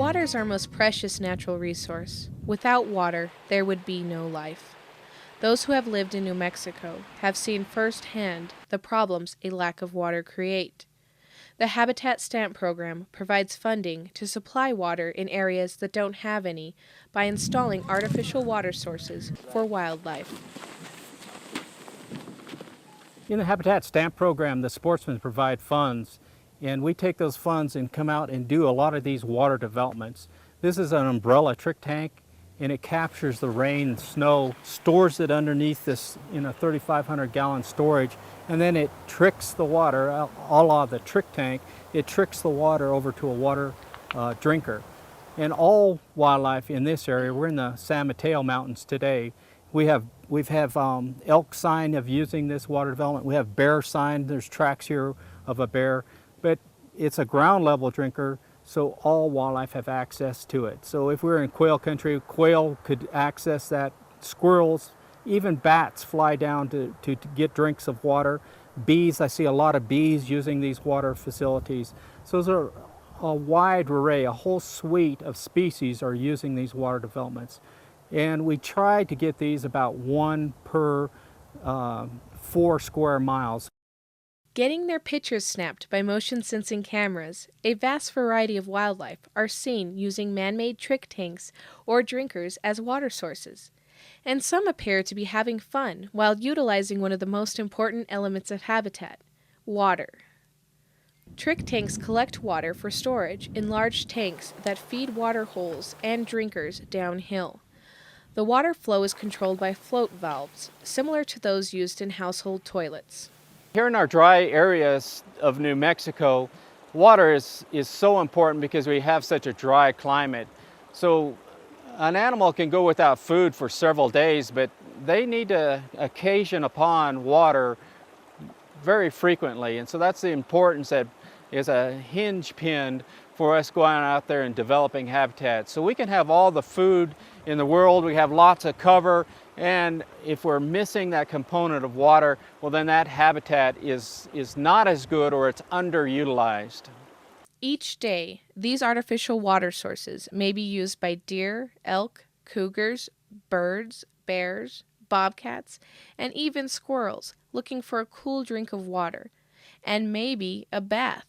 Water is our most precious natural resource. Without water, there would be no life. Those who have lived in New Mexico have seen firsthand the problems a lack of water create. The Habitat Stamp Program provides funding to supply water in areas that don't have any by installing artificial water sources for wildlife. In the Habitat Stamp Program, the sportsmen provide funds, and we take those funds and come out and do a lot of these water developments. This is an umbrella trick tank, and it captures the rain and snow, stores it underneath this in a 3,500 gallon storage, and then it tricks the water, a la the trick tank, it tricks the water over to a water drinker. And all wildlife in this area, we're in the San Mateo Mountains today, we've elk sign of using this water development, we have bear sign, there's tracks here of a bear, but it's a ground level drinker, so all wildlife have access to it. So if we're in quail country, quail could access that, squirrels, even bats fly down to get drinks of water. Bees, I see a lot of bees using these water facilities. So those are a wide array, a whole suite of species are using these water developments. And we try to get these about 1 per 4 square miles. Getting their pictures snapped by motion-sensing cameras, a vast variety of wildlife are seen using man-made trick tanks or drinkers as water sources. And some appear to be having fun while utilizing one of the most important elements of habitat, water. Trick tanks collect water for storage in large tanks that feed water holes and drinkers downhill. The water flow is controlled by float valves, similar to those used in household toilets. Here in our dry areas of New Mexico, water is so important because we have such a dry climate. So an animal can go without food for several days, but they need to occasion upon water very frequently. And so that's the importance that is a hinge pin for us going out there and developing habitats. So we can have all the food in the world, we have lots of cover, and if we're missing that component of water, well then that habitat is not as good or it's underutilized. Each day, these artificial water sources may be used by deer, elk, cougars, birds, bears, bobcats, and even squirrels looking for a cool drink of water, and maybe a bath.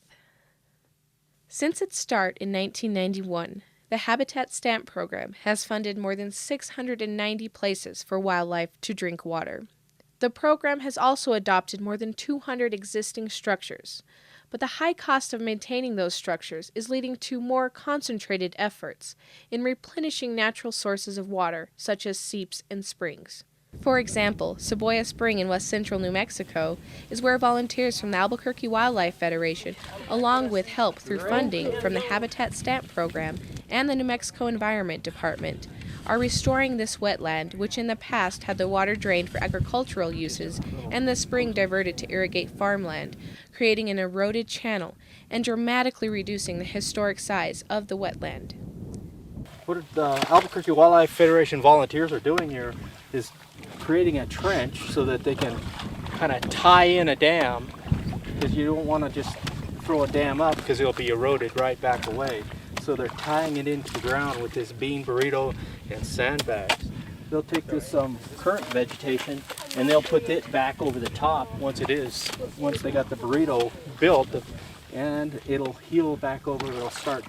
Since its start in 1991, the Habitat Stamp Program has funded more than 690 places for wildlife to drink water. The program has also adopted more than 200 existing structures, but the high cost of maintaining those structures is leading to more concentrated efforts in replenishing natural sources of water, such as seeps and springs. For example, Cebolla Spring in west central New Mexico is where volunteers from the Albuquerque Wildlife Federation, along with help through funding from the Habitat Stamp Program and the New Mexico Environment Department, are restoring this wetland, which in the past had the water drained for agricultural uses and the spring diverted to irrigate farmland, creating an eroded channel and dramatically reducing the historic size of the wetland. What the Albuquerque Wildlife Federation volunteers are doing here is creating a trench so that they can kind of tie in a dam, because you don't want to just throw a dam up because it'll be eroded right back away. So they're tying it into the ground with this bean burrito and sandbags. They'll take this current vegetation and they'll put it back over the top once they got the burrito built, and it'll heal back over. It'll start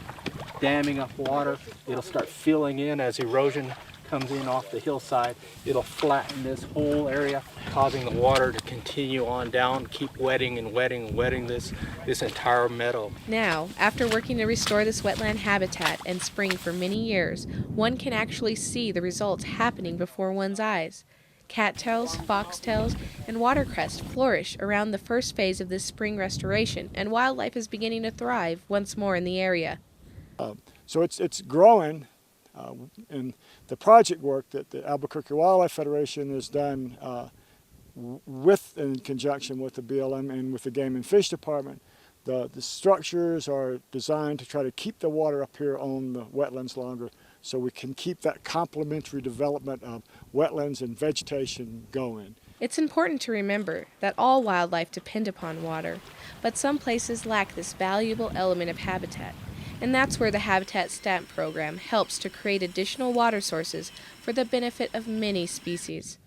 damming up water. It'll start filling in as erosion comes in off the hillside. It'll flatten this whole area, causing the water to continue on down, keep wetting and wetting and wetting this entire meadow. Now, after working to restore this wetland habitat and spring for many years, one can actually see the results happening before one's eyes. Cattails, foxtails, and watercress flourish around the first phase of this spring restoration, and wildlife is beginning to thrive once more in the area. So it's growing, and the project work that the Albuquerque Wildlife Federation has done in conjunction with the BLM and with the Game and Fish Department. The structures are designed to try to keep the water up here on the wetlands longer, so we can keep that complementary development of wetlands and vegetation going. It's important to remember that all wildlife depend upon water, but some places lack this valuable element of habitat, And that's where the Habitat Stamp program helps to create additional water sources for the benefit of many species.